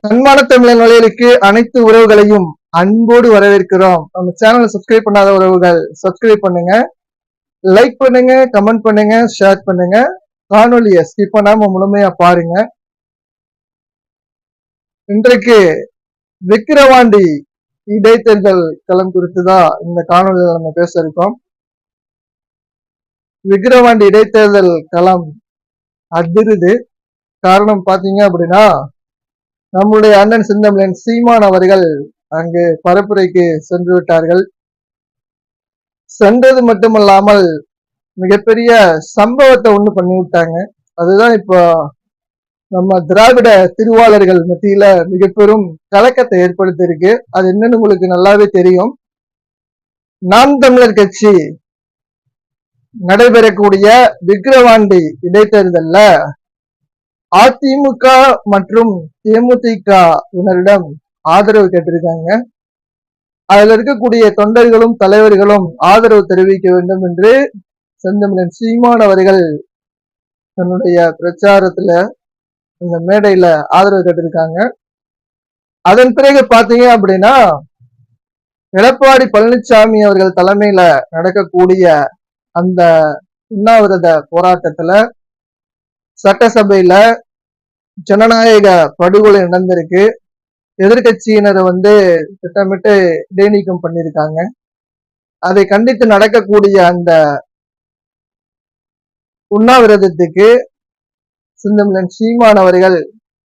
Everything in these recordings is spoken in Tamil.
அன்பான தமிழன் வழிகளுக்கு அனைத்து உறவுகளையும் அன்போடு வரவேற்கிறோம். நம்ம சேனலை சப்ஸ்கிரைப் பண்ணாத உறவுகள் சப்ஸ்கிரைப் பண்ணுங்க, லைக் பண்ணுங்க, கமெண்ட் பண்ணுங்க, ஷேர் பண்ணுங்க. காணொலியை ஸ்கிப் பண்ணாம முழுமையா பாருங்க. இன்றைக்கு விக்கிரவாண்டி இடைத்தேர்தல் களம் குறித்துதான் இந்த காணொலியில நம்ம பேச இருக்கோம். விக்கிரவாண்டி இடைத்தேர்தல் களம் அதிருது. காரணம் பாத்தீங்க அப்படின்னா, நம்முடைய அண்ணன் செந்தமிழன் சீமான் அவர்கள் அங்கு பரப்புரைக்கு சென்று விட்டார்கள். சென்றது மட்டுமல்லாமல் மிகப்பெரிய சம்பவத்தை ஒண்ணு பண்ணி விட்டாங்க. அதுதான் இப்போ நம்ம திராவிட திருவாளர்கள் மத்தியில மிக பெரும் கலக்கத்தை ஏற்படுத்தி இருக்கு. அது என்னன்னு உங்களுக்கு நல்லாவே தெரியும். நாம் தமிழர் கட்சி நடைபெறக்கூடிய விக்கிரவாண்டி இடைத்தேர்தல்ல அதிமுக மற்றும் தேமுதிகவினரிடம் ஆதரவு கேட்டிருக்காங்க. அதுல இருக்கக்கூடிய தொண்டர்களும் தலைவர்களும் ஆதரவு தெரிவிக்க வேண்டும் என்று செந்தமிழன் சீமான் அவர்கள் தன்னுடைய பிரச்சாரத்துல இந்த மேடையில ஆதரவு கேட்டிருக்காங்க. அதன் பிறகு பாத்தீங்க அப்படின்னா, எடப்பாடி பழனிசாமி அவர்கள் தலைமையில நடக்கக்கூடிய அந்த உண்ணாவிரத போராட்டத்துல சட்டசபையில ஜனநாயக படுகொலை நடந்திருக்கு. எதிர்கட்சியினரை திட்டமிட்டு இடைநீக்கம் பண்ணிருக்காங்க. அதை கண்டித்து நடக்கக்கூடிய அந்த உண்ணாவிரதத்துக்கு செந்தமிழன் சீமான் அவர்கள்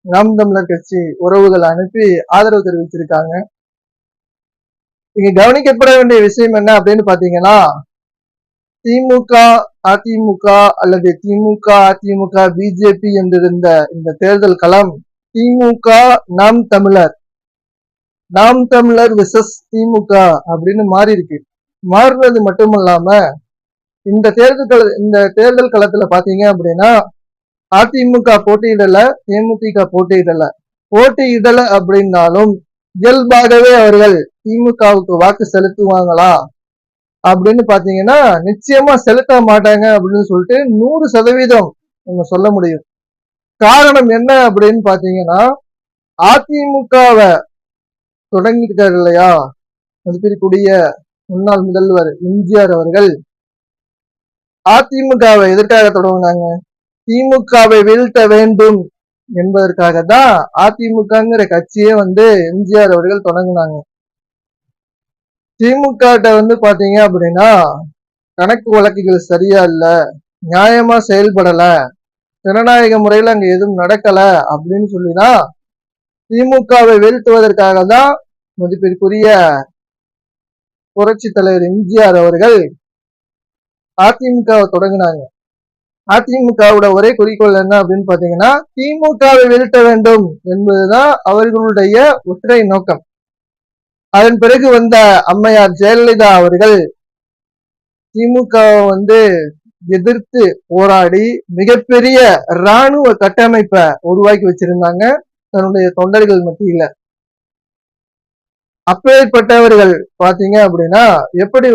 நாம் தமிழர் கட்சி உறவுகள் அனுப்பி ஆதரவு தெரிவிச்சிருக்காங்க. இங்க கவனிக்கப்பட வேண்டிய விஷயம் என்ன அப்படின்னு பாத்தீங்கன்னா, திமுக அதிமுக அல்லது திமுக அதிமுக பிஜேபி என்றிருந்த இந்த தேர்தல் களம் திமுக நாம் தமிழர் விசஸ் திமுக அப்படின்னு மாறி இருக்கு. மாறுறது மட்டுமல்லாம இந்த தேர்தல் களத்துல பாத்தீங்க அப்படின்னா, அதிமுக போட்டியிடல, தேமுதிக போட்டியிடல அப்படின்னாலும் இயல்பாகவே அவர்கள் திமுகவுக்கு வாக்கு செலுத்துவாங்களா அப்படின்னு பாத்தீங்கன்னா நிச்சயமா செலுத்த மாட்டாங்க அப்படின்னு சொல்லிட்டு 100% நம்ம சொல்ல முடியும். காரணம் என்ன அப்படின்னு பாத்தீங்கன்னா, அதிமுகவை தொடங்கியிருக்காரு இல்லையா மதிப்பிற்குரிய முன்னாள் முதல்வர் எம்ஜிஆர் அவர்கள் அதிமுகவை எதற்காக தொடங்கினாங்க? திமுகவை வீழ்த்த வேண்டும் என்பதற்காக தான் அதிமுகங்கிற கட்சியே எம்ஜிஆர் அவர்கள் தொடங்கினாங்க. திமுக பாத்தீங்க அப்படின்னா, கணக்கு வழக்குகள் சரியா இல்ல, நியாயமா செயல்படல, ஜனநாயக முறையில அங்க எதுவும் நடக்கல அப்படின்னு சொல்லிதான் திமுகவை வீழ்த்துவதற்காக தான் மதிப்பிற்குரிய புரட்சி தலைவர் எம்ஜிஆர் அவர்கள் அதிமுகவை தொடங்கினாங்க. அதிமுகவோட ஒரே குறிக்கோள் என்ன அப்படின்னு பாத்தீங்கன்னா, திமுகவை வீழ்த்த வேண்டும் என்பதுதான் அவர்களுடைய ஒற்றை நோக்கம். அதன் பிறகு வந்த அம்மையார் ஜெயலலிதா அவர்கள் திமுகவை எதிர்த்து போராடி மிகப்பெரிய இராணுவ கட்டமைப்பை உருவாக்கி வச்சிருந்தாங்க தன்னுடைய தொண்டர்கள் மத்தியில. அப்பேற்பட்டவர்கள் பாத்தீங்க அப்படின்னா எப்படி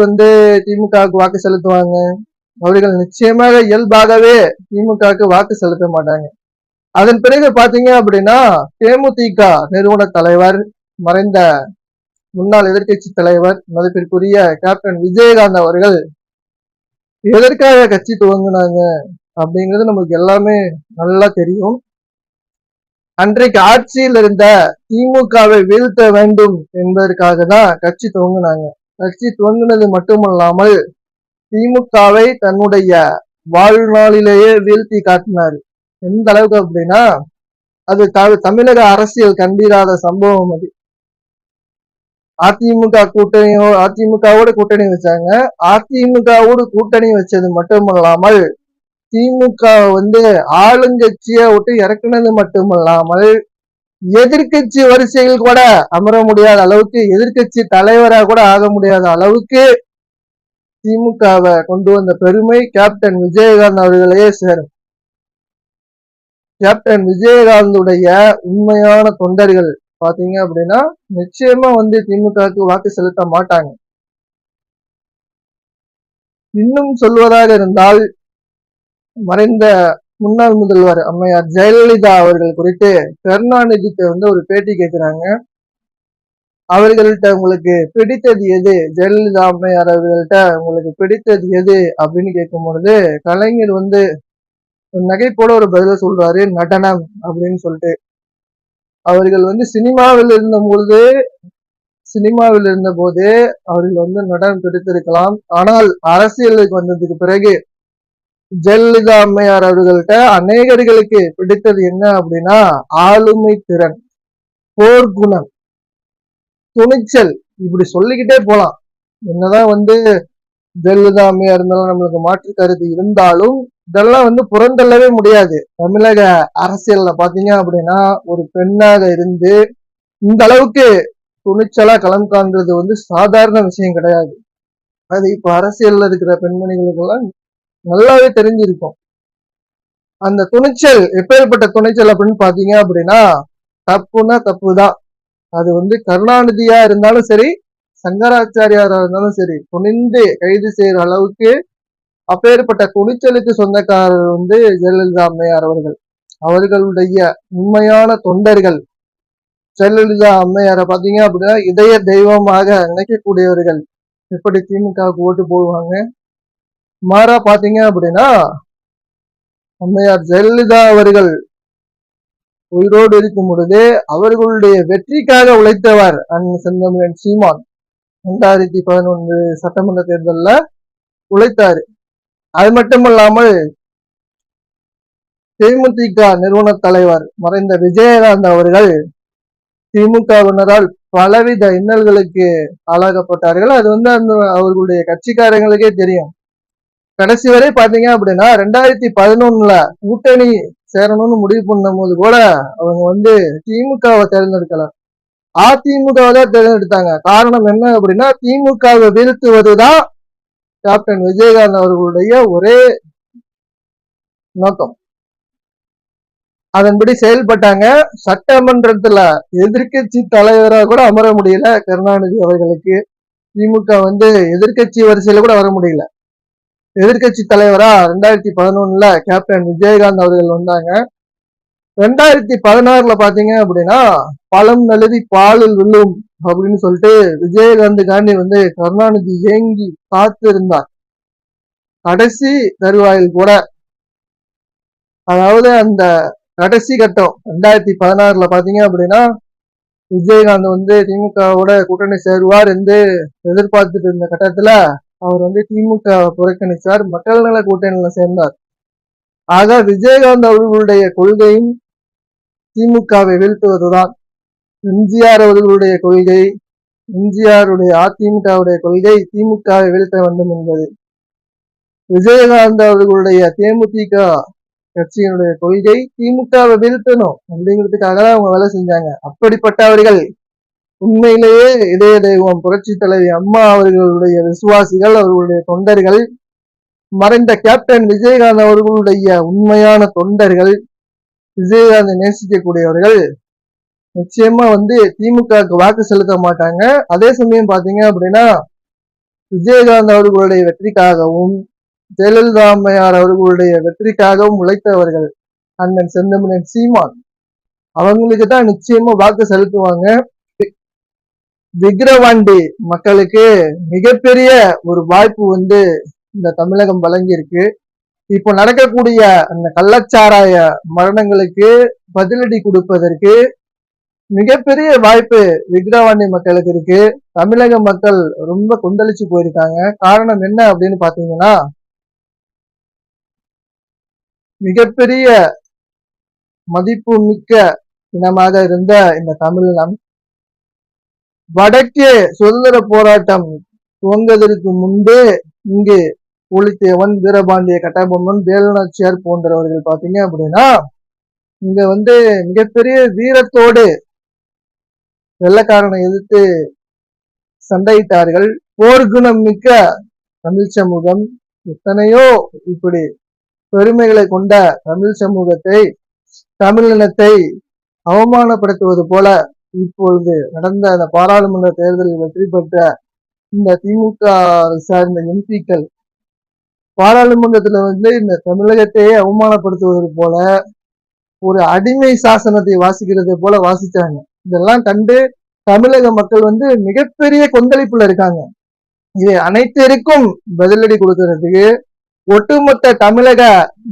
திமுகவுக்கு வாக்கு செலுத்துவாங்க? அவர்கள் நிச்சயமாக இயல்பாகவே திமுகவுக்கு வாக்கு செலுத்த மாட்டாங்க. அதன் பிறகு பாத்தீங்க அப்படின்னா, தேமுதிக நிறுவன தலைவர், மறைந்த முன்னாள் எதிர்கட்சி தலைவர் மதிப்பிற்குரிய கேப்டன் விஜயகாந்த் அவர்கள் எதற்காக கட்சி துவங்கினாங்க அப்படிங்கிறது நமக்கு எல்லாமே நல்லா தெரியும். அன்றைக்கு ஆட்சியில் இருந்த திமுகவை வீழ்த்த வேண்டும் என்பதற்காக தான் கட்சி துவங்கினாங்க. கட்சி துவங்கினது மட்டுமல்லாமல் திமுகவை தன்னுடைய வாழ்நாளிலேயே வீழ்த்தி காட்டினார். எந்த அளவுக்கு அப்படின்னா, அது தமிழக அரசியல் கண்டிராத சம்பவம். அது அதிமுகவோட கூட்டணி வச்சாங்க. அதிமுகவோடு கூட்டணி வச்சது மட்டுமல்லாமல் திமுக ஆளுங்கட்சியை விட்டு இறக்குனது மட்டுமல்லாமல் எதிர்கட்சி வரிசையில் கூட அமர முடியாத அளவுக்கு, எதிர்கட்சி தலைவராக கூட ஆக முடியாத அளவுக்கு திமுகவை கொண்டு வந்த பெருமை கேப்டன் விஜயகாந்த் அவர்களையே சேரும். கேப்டன் விஜயகாந்துடைய உண்மையான தொண்டர்கள் பாத்தீங்க அப்படின்னா நிச்சயமா திமுகவுக்கு வாக்கு செலுத்த மாட்டாங்க. இன்னும் சொல்வதாக இருந்தால், மறைந்த முன்னாள் முதல்வர் அம்மையார் ஜெயலலிதா அவர்கள் குறித்து கருணாநிதிக்கு ஒரு பேட்டி கேட்கிறாங்க. அவர்கள்ட்ட உங்களுக்கு பிடித்தது எது, ஜெயலலிதா அம்மையார் அவர்கள்ட்ட உங்களுக்கு பிடித்தது எது அப்படின்னு கேட்கும் பொழுது கலைஞர் நகைப்போட ஒரு பதில சொல்றாரு, நடனம் அப்படின்னு சொல்லிட்டு. அவர்கள் சினிமாவில் இருந்த போது அவர்கள் நடனம் பிடித்திருக்கலாம். ஆனால் அரசியலுக்கு வந்ததுக்கு பிறகு ஜெயலலிதா அம்மையார் அவர்கள்ட்ட அநேகர்களுக்கு பிடித்தது என்ன அப்படின்னா ஆளுமை திறன், போர்க்குணம், துணிச்சல், இப்படி சொல்லிக்கிட்டே போலாம். என்னதான் ஜெயலலிதா அம்மையார் இருந்தாலும் நம்மளுக்கு மாற்று கருத்து இருந்தாலும் இதெல்லாம் புறந்தள்ளவே முடியாது. தமிழக அரசியல்ல பாத்தீங்க அப்படின்னா ஒரு பெண்ணாக இருந்து இந்த அளவுக்கு துணிச்சலா களம் காண்றது சாதாரண விஷயம் கிடையாது. அது இப்ப அரசியல்ல இருக்கிற பெண்மணிகளுக்கு எல்லாம் நல்லாவே தெரிஞ்சிருக்கும். அந்த துணிச்சல் எப்பேற்பட்ட துணிச்சல் அப்படின்னு பாத்தீங்க அப்படின்னா தப்புன்னா தப்புதான். அது கருணாநிதியா இருந்தாலும் சரி, சங்கராச்சாரியாரா இருந்தாலும் சரி, துணிந்து கைது செய்யற அளவுக்கு அப்பேற்பட்ட துணிச்சலுக்கு சொந்தக்காரர் ஜெயலலிதா அம்மையார் அவர்கள். அவர்களுடைய உண்மையான தொண்டர்கள். ஜெயலலிதா அம்மையாரை பாத்தீங்க அப்படின்னா இதய தெய்வமாக நினைக்கக்கூடியவர்கள். எப்படி திமுகவுக்கு ஓட்டு போடுவாங்க. மாறா பாத்தீங்க அப்படின்னா அம்மையார் ஜெயலலிதா அவர்கள் உயிரோடு இருக்கும் பொழுது அவர்களுடைய வெற்றிக்காக உழைத்தவர் அண்ணன் செந்தமிழன் சீமான். 2011 சட்டமன்ற தேர்தல்ல உழைத்தாரு. அது மட்டுமல்லாமல் தேமுதிக நிறுவன தலைவர் மறைந்த விஜயகாந்த் அவர்கள் திமுகவினரால் பலவித இன்னல்களுக்கு ஆளாகப்பட்டார்கள். அது அந்த அவர்களுடைய கட்சிக்காரங்களுக்கே தெரியும். கடைசி வரை பாத்தீங்க அப்படின்னா 2011 கூட்டணி சேரணும்னு முடிவு பண்ணும் போது கூட அவங்க திமுகவை தேர்ந்தெடுக்கல, அதிமுகவை தான் தேர்ந்தெடுத்தாங்க. காரணம் என்ன அப்படின்னா திமுகவை வீழ்த்துவதுதான் கேப்டன் விஜயகாந்த் அவர்களுடைய ஒரே நோக்கம். அதன்படி செயல்பட்டாங்க. சட்டமன்றத்துல எதிர்கட்சி தலைவராக கூட அமர முடியல கருணாநிதி அவர்களுக்கு. திமுக எதிர்கட்சி வரிசையில கூட வர முடியல. எதிர்கட்சி தலைவரா 2011 கேப்டன் விஜயகாந்த் அவர்கள் வந்தாங்க. 2016 பாத்தீங்க அப்படின்னா பழம் நழுவி பாலில் விழும் அப்படின்னு சொல்லிட்டு விஜயகாந்த் காந்தி கருணாநிதி ஏங்கி காத்து இருந்தார். கடைசி தருவாயில் கூட, அதாவது அந்த கடைசி கட்டம் 2016 பாத்தீங்க அப்படின்னா விஜயகாந்த் திமுகவோட கூட்டணி சேருவார் என்று எதிர்பார்த்துட்டு இருந்த கட்டத்துல அவர் திமுக புறக்கணிச்சார், மக்கள் நல கூட்டணியில சேர்ந்தார். ஆக விஜயகாந்த் அவர்களுடைய கொள்கையும் திமுகவை வீழ்த்துவதுதான். எம்ஜிஆர் அவர்களுடைய கொள்கை, எம்ஜிஆருடைய அதிமுகவுடைய கொள்கை திமுகவை வீழ்த்த வேண்டும் என்பது. விஜயகாந்த் அவர்களுடைய தேமுதிக கட்சியினுடைய கொள்கை திமுகவை வீழ்த்தணும் அப்படிங்கிறதுக்காக தான் அவங்க வேலை செஞ்சாங்க. அப்படிப்பட்டவர்கள் உண்மையிலேயே இதய தெய்வம் புரட்சி தலைவி அம்மா அவர்களுடைய விசுவாசிகள், அவர்களுடைய தொண்டர்கள், மறைந்த கேப்டன் விஜயகாந்த் அவர்களுடைய உண்மையான தொண்டர்கள், விஜயகாந்த் நேசிக்கக்கூடியவர்கள் நிச்சயமா திமுகவுக்கு வாக்கு செலுத்த மாட்டாங்க. அதே சமயம் பாத்தீங்க அப்படின்னா விஜயகாந்த் அவர்களுடைய வெற்றிக்காகவும் ஜெயலலிதா அம்மையார் அவர்களுடைய வெற்றிக்காகவும் உழைத்தவர்கள் அண்ணன் செந்தமிழன் சீமான். அவங்களுக்கு தான் நிச்சயமா வாக்கு செலுத்துவாங்க. விக்கிரவாண்டி மக்களுக்கு மிகப்பெரிய ஒரு வாய்ப்பு இந்த தமிழகம் வழங்கியிருக்கு. இப்போ நடக்கக்கூடிய அந்த கள்ளச்சாராய மரணங்களுக்கு பதிலடி கொடுப்பதற்கு மிகப்பெரிய வாய்ப்பு விக்கிரவாண்டி மக்களுக்கு இருக்கு. தமிழக மக்கள் ரொம்ப கொந்தளிச்சு போயிருக்காங்க. காரணம் என்ன அப்படின்னு பாத்தீங்கன்னா மிகப்பெரிய மதிப்பு மிக்க இனமாக இருந்த இந்த தமிழினம் வடக்கே சுதந்திர போராட்டம் துவங்குவதற்கு முன்பே இங்கு பூலித்தேவன், வீரபாண்டிய கட்டபொம்மன், வேலுநாச்சியார் போன்றவர்கள் பாத்தீங்க அப்படின்னா இங்க மிகப்பெரிய வீரத்தோடு வெள்ளக்காரனை எதிர்த்து சண்டையிட்டார்கள். போர்க்குணம் மிக்க தமிழ் சமூகம், எத்தனையோ இப்படி பெருமைகளை கொண்ட தமிழ் சமூகத்தை, தமிழினத்தை அவமானப்படுத்துவது போல இப்பொழுது நடந்த அந்த பாராளுமன்ற தேர்தலில் வெற்றி பெற்ற இந்த திமுக சார்ந்த எம்பிக்கள் பாராளுமன்றத்துல இந்த தமிழகத்தையே அவமானப்படுத்துவது போல ஒரு அடிமை சாசனத்தை வாசிக்கிறது போல வாசிச்சாங்க. இதெல்லாம் கண்டு தமிழக மக்கள் மிகப்பெரிய கொந்தளிப்புல இருக்காங்க. இது அனைத்திற்கும் பதிலடி கொடுக்கறதுக்கு ஒட்டுமொத்த தமிழக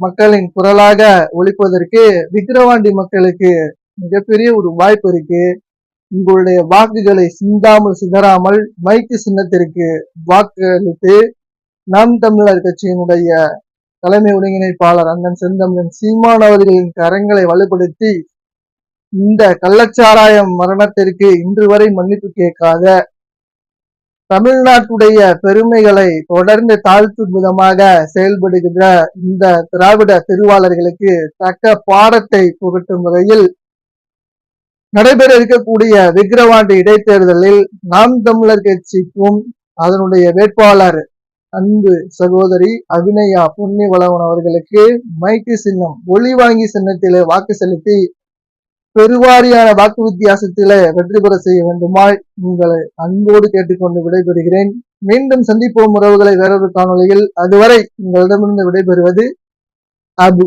மக்களின் குரலாக ஒலிப்பதற்கு விக்கிரவாண்டி மக்களுக்கு மிகப்பெரிய ஒரு வாய்ப்பு இருக்கு. உங்களுடைய வாக்குகளை சிந்தாமல் சிதறாமல் மைக்கு சின்னத்திற்கு வாக்கு அளித்து நாம் தமிழர் கட்சியினுடைய தலைமை ஒருங்கிணைப்பாளர் அண்ணன் செந்தமிழன் சீமான் அவர்களின் கரங்களை வலுப்படுத்தி இந்த கள்ளச்சாராயம் மரணத்திற்கு இன்று வரை மன்னிப்பு கேட்காத தமிழ்நாட்டுடைய பெருமைகளை தொடர்ந்து தாழ்த்தும் விதமாக செயல்படுகின்ற இந்த திராவிட திருவாளர்களுக்கு தக்க பாடத்தை புகட்டும் வகையில் நடைபெற இருக்கக்கூடிய விக்கிரவாண்டி இடைத்தேர்தலில் நாம் தமிழர் கட்சிக்கும் அதனுடைய வேட்பாளர் அன்பு சகோதரி அபிநயா பொன்னிவளவன் அவர்களுக்கு மைக்கு சின்னம் ஒளி வாங்கி சின்னத்திலே வாக்கு செலுத்தி பெருவாரியான வாக்கு வித்தியாசத்திலே வெற்றி பெற செய்ய வேண்டுமாய் உங்களை அன்போடு கேட்டுக்கொண்டு விடைபெறுகிறேன். மீண்டும் சந்திப்போம் உறவுகளை வேறொரு காணொலியில். அதுவரை உங்களிடமிருந்து விடைபெறுவது அபு.